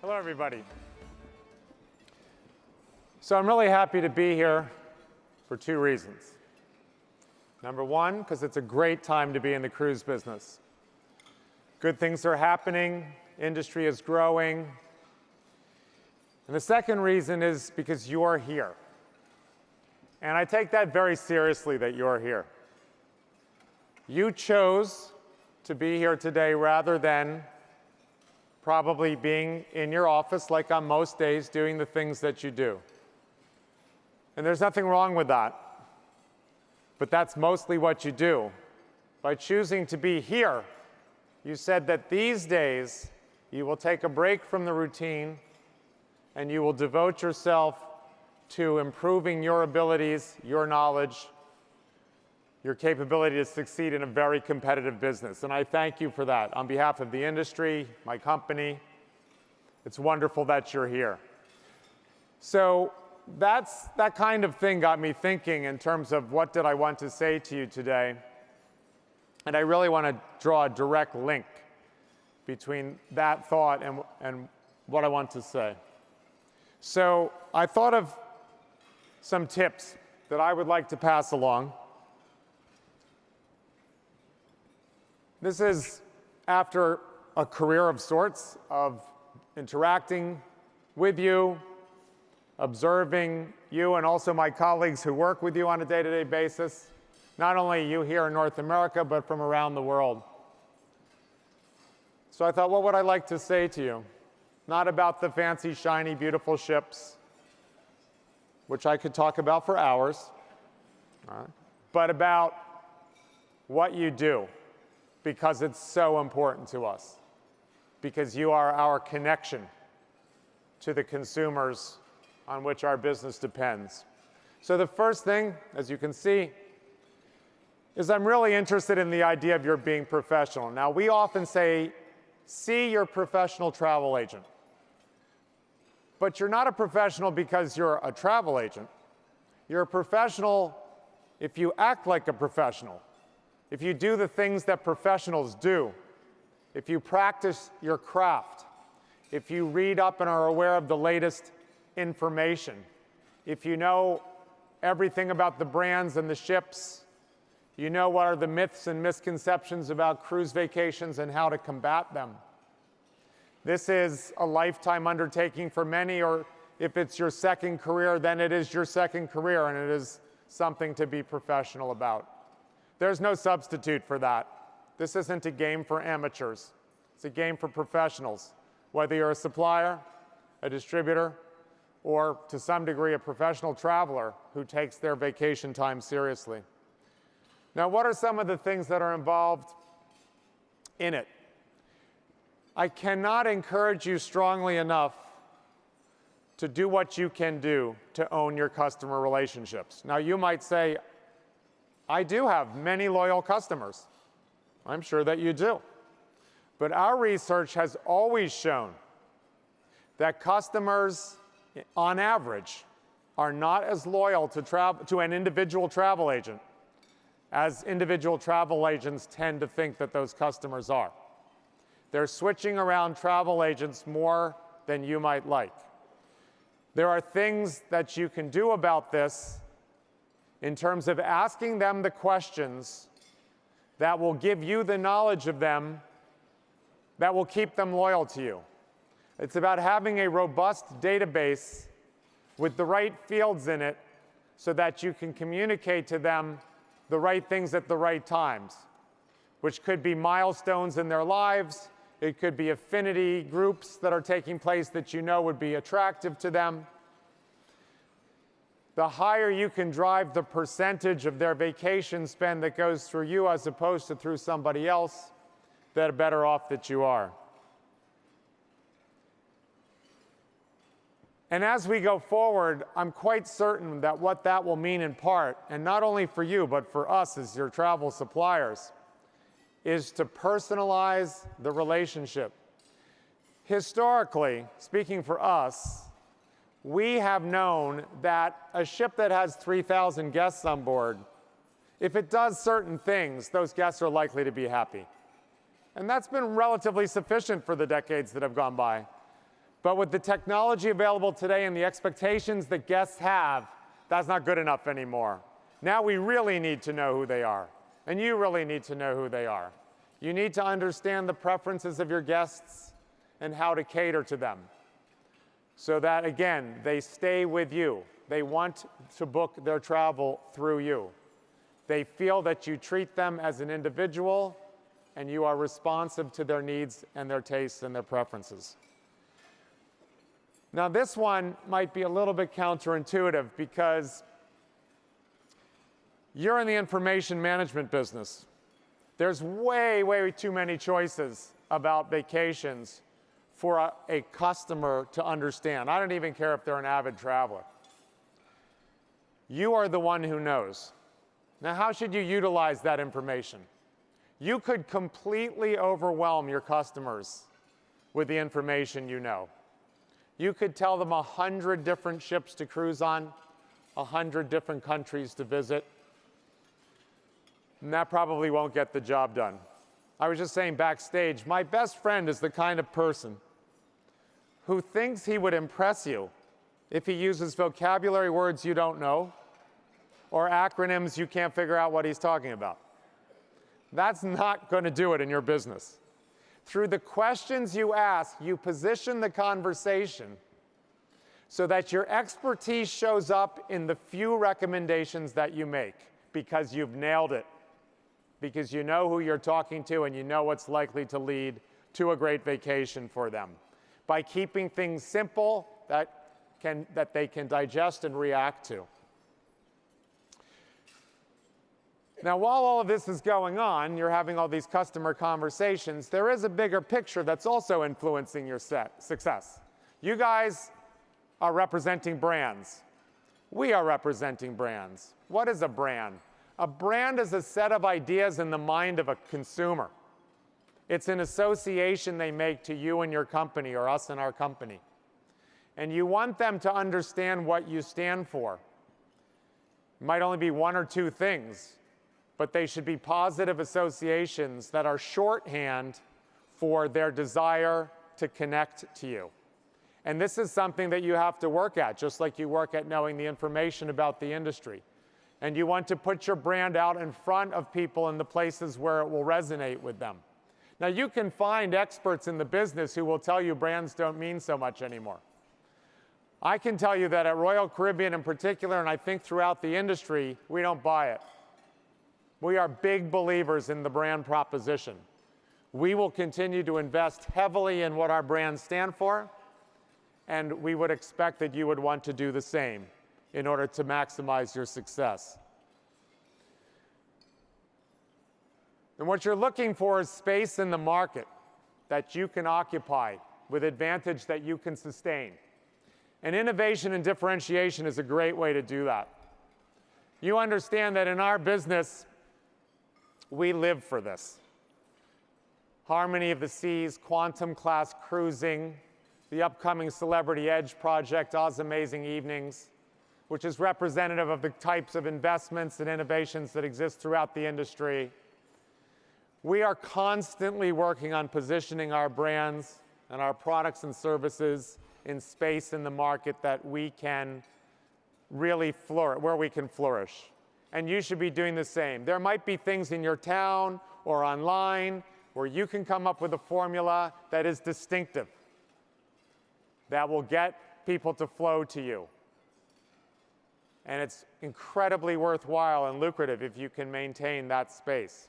Hello, everybody. So I'm really happy to be here for two reasons. Number one, because it's a great time to be in the cruise business. Good things are happening, industry is growing. And the second reason is because you're here. And I take that very seriously that you're here. You chose to be here today rather than probably being in your office like on most days doing the things that you do. And there's nothing wrong with that. But that's mostly what you do. By choosing to be here, you said that these days you will take a break from the routine and you will devote yourself to improving your abilities, your knowledge, your capability to succeed in a very competitive business. And I thank you for that. On behalf of the industry, my company, it's wonderful that you're here. So that kind of thing got me thinking in terms of what did I want to say to you today. And I really want to draw a direct link between that thought and what I want to say. So I thought of some tips that I would like to pass along. This is after a career of sorts of interacting with you, observing you and also my colleagues who work with you on a day-to-day basis, not only you here in North America, but from around the world. So I thought, what would I like to say to you? Not about the fancy, shiny, beautiful ships, which I could talk about for hours, but about what you do, because it's so important to us, because you are our connection to the consumers on which our business depends. So the first thing, as you can see, is I'm really interested in the idea of your being professional. Now, we often say, see your professional travel agent. But you're not a professional because you're a travel agent. You're a professional if you act like a professional, if you do the things that professionals do, if you practice your craft, if you read up and are aware of the latest information, if you know everything about the brands and the ships, you know what are the myths and misconceptions about cruise vacations and how to combat them. This is a lifetime undertaking for many, or if it's your second career, then it is your second career, and it is something to be professional about. There's no substitute for that. This isn't a game for amateurs. It's a game for professionals, whether you're a supplier, a distributor, or to some degree a professional traveler who takes their vacation time seriously. Now, what are some of the things that are involved in it? I cannot encourage you strongly enough to do what you can do to own your customer relationships. Now, you might say, I do have many loyal customers. I'm sure that you do. But our research has always shown that customers, on average, are not as loyal to an individual travel agent as individual travel agents tend to think that those customers are. They're switching around travel agents more than you might like. There are things that you can do about this in terms of asking them the questions that will give you the knowledge of them that will keep them loyal to you. It's about having a robust database with the right fields in it so that you can communicate to them the right things at the right times, which could be milestones in their lives. It could be affinity groups that are taking place that you know would be attractive to them. The higher you can drive the percentage of their vacation spend that goes through you as opposed to through somebody else, the better off that you are. And as we go forward, I'm quite certain that what that will mean in part, and not only for you, but for us as your travel suppliers, is to personalize the relationship. Historically, speaking for us, we have known that a ship that has 3,000 guests on board, if it does certain things, those guests are likely to be happy. And that's been relatively sufficient for the decades that have gone by. But with the technology available today and the expectations that guests have, that's not good enough anymore. Now we really need to know who they are. And you really need to know who they are. You need to understand the preferences of your guests and how to cater to them, so that, again, they stay with you. They want to book their travel through you. They feel that you treat them as an individual and you are responsive to their needs and their tastes and their preferences. Now, this one might be a little bit counterintuitive because you're in the information management business. There's way, way too many choices about vacations for a customer to understand. I don't even care if they're an avid traveler. You are the one who knows. Now, how should you utilize that information? You could completely overwhelm your customers with the information you know. You could tell them 100 different ships to cruise on, 100 different countries to visit, and that probably won't get the job done. I was just saying backstage, my best friend is the kind of person who thinks he would impress you if he uses vocabulary words you don't know or acronyms you can't figure out what he's talking about. That's not going to do it in your business. Through the questions you ask, you position the conversation so that your expertise shows up in the few recommendations that you make because you've nailed it, because you know who you're talking to and you know what's likely to lead to a great vacation for them. By keeping things simple that they can digest and react to. Now, while all of this is going on, you're having all these customer conversations, there is a bigger picture that's also influencing your success. You guys are representing brands. We are representing brands. What is a brand? A brand is a set of ideas in the mind of a consumer. It's an association they make to you and your company, or us and our company. And you want them to understand what you stand for. It might only be one or two things, but they should be positive associations that are shorthand for their desire to connect to you. And this is something that you have to work at, just like you work at knowing the information about the industry. And you want to put your brand out in front of people in the places where it will resonate with them. Now, you can find experts in the business who will tell you brands don't mean so much anymore. I can tell you that at Royal Caribbean in particular, and I think throughout the industry, we don't buy it. We are big believers in the brand proposition. We will continue to invest heavily in what our brands stand for, and we would expect that you would want to do the same in order to maximize your success. And what you're looking for is space in the market that you can occupy with advantage that you can sustain. And innovation and differentiation is a great way to do that. You understand that in our business, we live for this. Harmony of the Seas, quantum class cruising, the upcoming Celebrity Edge project, Oz Amazing Evenings, which is representative of the types of investments and innovations that exist throughout the industry. We are constantly working on positioning our brands and our products and services in space in the market that we can really flourish, where we can flourish. And you should be doing the same. There might be things in your town or online where you can come up with a formula that is distinctive, that will get people to flow to you. And it's incredibly worthwhile and lucrative if you can maintain that space.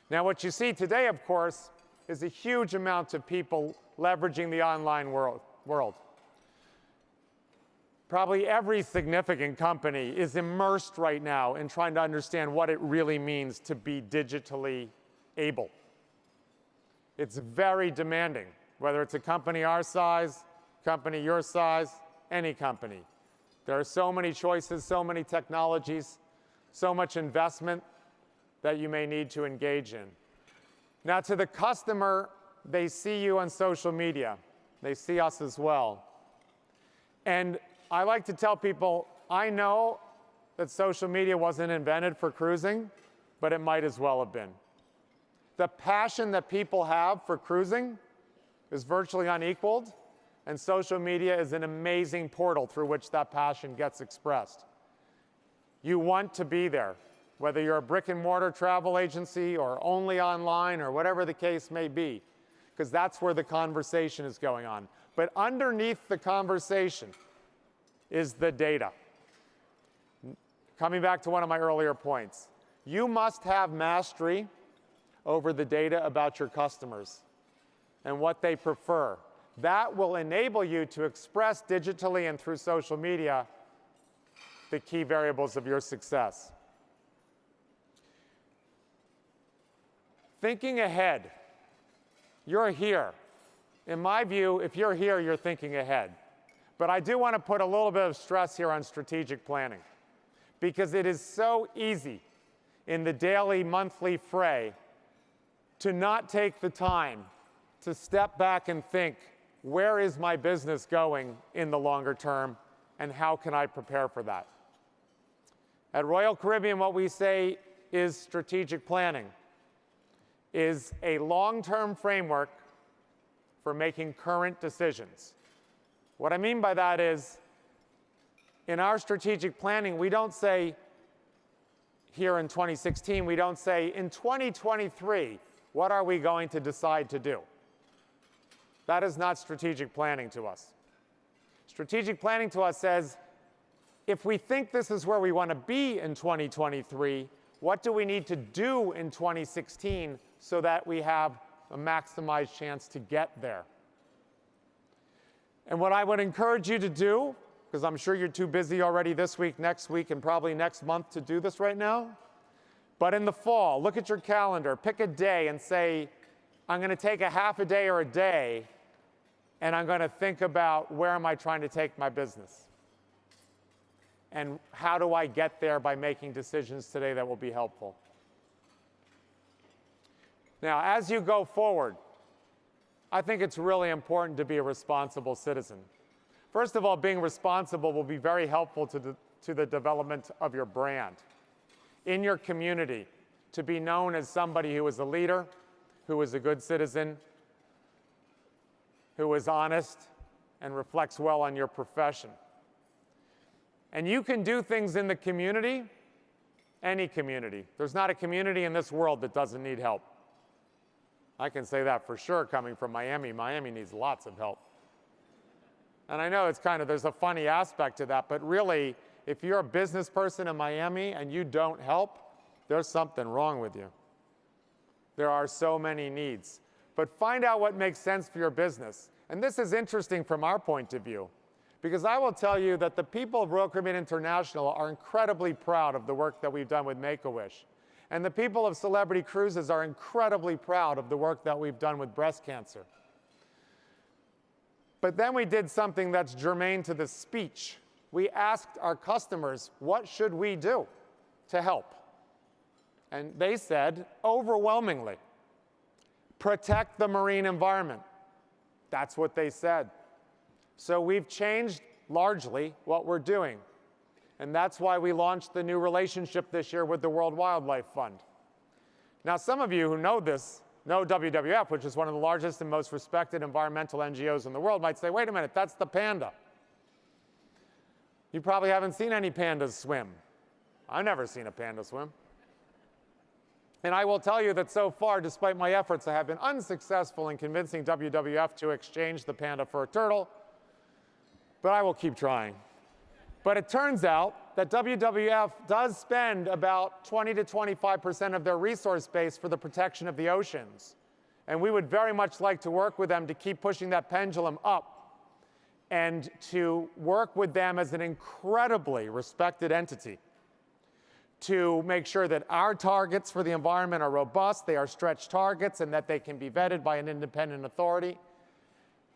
Now, what you see today, of course, is a huge amount of people leveraging the online world. Probably every significant company is immersed right now in trying to understand what it really means to be digitally able. It's very demanding, whether it's a company our size, company your size, any company. There are so many choices, so many technologies, so much investment that you may need to engage in. Now, to the customer, they see you on social media. They see us as well. And I like to tell people, I know that social media wasn't invented for cruising, but it might as well have been. The passion that people have for cruising is virtually unequaled, And social media is an amazing portal through which that passion gets expressed. You want to be there, whether you're a brick and mortar travel agency or only online or whatever the case may be, because that's where the conversation is going on. But underneath the conversation is the data. Coming back to one of my earlier points, you must have mastery over the data about your customers and what they prefer. That will enable you to express digitally and through social media the key variables of your success. Thinking ahead. You're here. In my view, if you're here, you're thinking ahead. But I do want to put a little bit of stress here on strategic planning, because it is so easy in the daily, monthly fray to not take the time to step back and think, where is my business going in the longer term, and how can I prepare for that? At Royal Caribbean, what we say is strategic planning is a long-term framework for making current decisions. What I mean by that is, in our strategic planning, we don't say, here in 2016, we don't say, in 2023, what are we going to decide to do? That is not strategic planning to us. Strategic planning to us says, if we think this is where we want to be in 2023, what do we need to do in 2016 so that we have a maximized chance to get there? And what I would encourage you to do, because I'm sure you're too busy already this week, next week, and probably next month to do this right now, but in the fall, look at your calendar, pick a day and say, I'm going to take a half a day or a day, and I'm going to think about where am I trying to take my business? And how do I get there by making decisions today that will be helpful? Now, as you go forward, I think it's really important to be a responsible citizen. First of all, being responsible will be very helpful to the development of your brand in your community, to be known as somebody who is a leader, who is a good citizen, who is honest, and reflects well on your profession. And you can do things in the community, any community. There's not a community in this world that doesn't need help. I can say that for sure coming from Miami. Miami needs lots of help. And I know it's there's a funny aspect to that, but really, if you're a business person in Miami and you don't help, there's something wrong with you. There are so many needs. But find out what makes sense for your business. And this is interesting from our point of view, because I will tell you that the people of Royal Caribbean International are incredibly proud of the work that we've done with Make-A-Wish. And the people of Celebrity Cruises are incredibly proud of the work that we've done with breast cancer. But then we did something that's germane to the speech. We asked our customers, what should we do to help? And they said, overwhelmingly, protect the marine environment. That's what they said. So we've changed largely what we're doing. And that's why we launched the new relationship this year with the World Wildlife Fund. Now, some of you who know this, know WWF, which is one of the largest and most respected environmental NGOs in the world, might say, wait a minute, that's the panda. You probably haven't seen any pandas swim. I've never seen a panda swim. And I will tell you that so far, despite my efforts, I have been unsuccessful in convincing WWF to exchange the panda for a turtle, but I will keep trying. But it turns out that WWF does spend about 20 to 25% of their resource base for the protection of the oceans. And we would very much like to work with them to keep pushing that pendulum up and to work with them as an incredibly respected entity to make sure that our targets for the environment are robust, they are stretch targets, and that they can be vetted by an independent authority.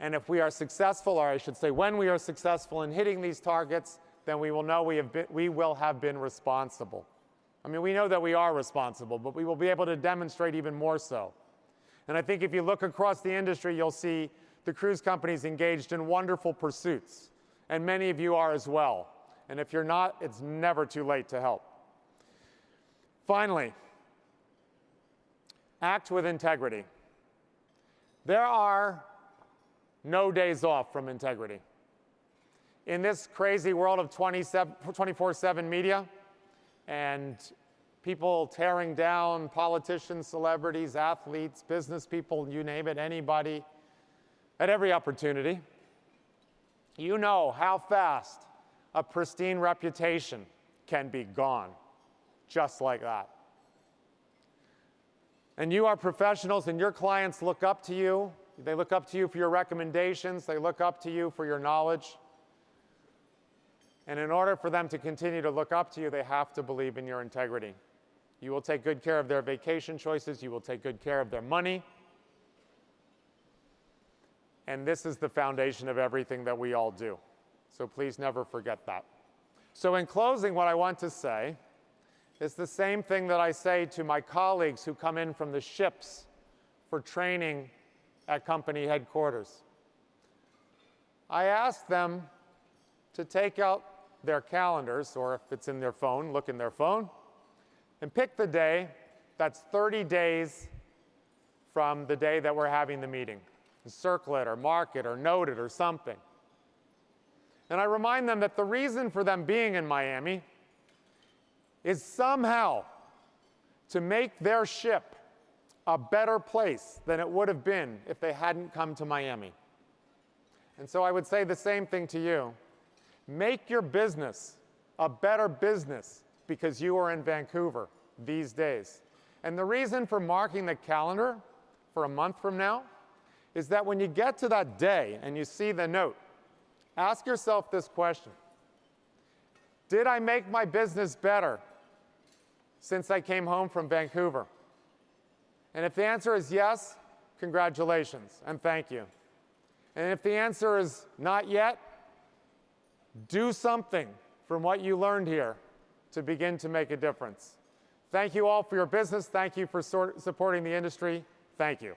And if we are successful, or I should say when we are successful in hitting these targets, then we will know we will have been responsible. I mean, we know that we are responsible, but we will be able to demonstrate even more so. And I think if you look across the industry, you'll see the cruise companies engaged in wonderful pursuits, and many of you are as well. And if you're not, it's never too late to help. Finally, act with integrity. There are no days off from integrity. In this crazy world of 24/7 media and people tearing down politicians, celebrities, athletes, business people, you name it, anybody, at every opportunity, you know how fast a pristine reputation can be gone, just like that. And you are professionals, and your clients look up to you. They look up to you for your recommendations. They look up to you for your knowledge. And in order for them to continue to look up to you, they have to believe in your integrity. You will take good care of their vacation choices. You will take good care of their money. And this is the foundation of everything that we all do. So please never forget that. So in closing, what I want to say is the same thing that I say to my colleagues who come in from the ships for training at company headquarters. I ask them to take out their calendars, or if it's in their phone, look in their phone, and pick the day that's 30 days from the day that we're having the meeting. Circle it, or mark it, or note it, or something. And I remind them that the reason for them being in Miami is somehow to make their ship a better place than it would have been if they hadn't come to Miami. And so I would say the same thing to you. Make your business a better business because you are in Vancouver these days. And the reason for marking the calendar for a month from now is that when you get to that day and you see the note, ask yourself this question. Did I make my business better since I came home from Vancouver? And if the answer is yes, congratulations and thank you. And if the answer is not yet, do something from what you learned here to begin to make a difference. Thank you all for your business. Thank you for supporting the industry. Thank you.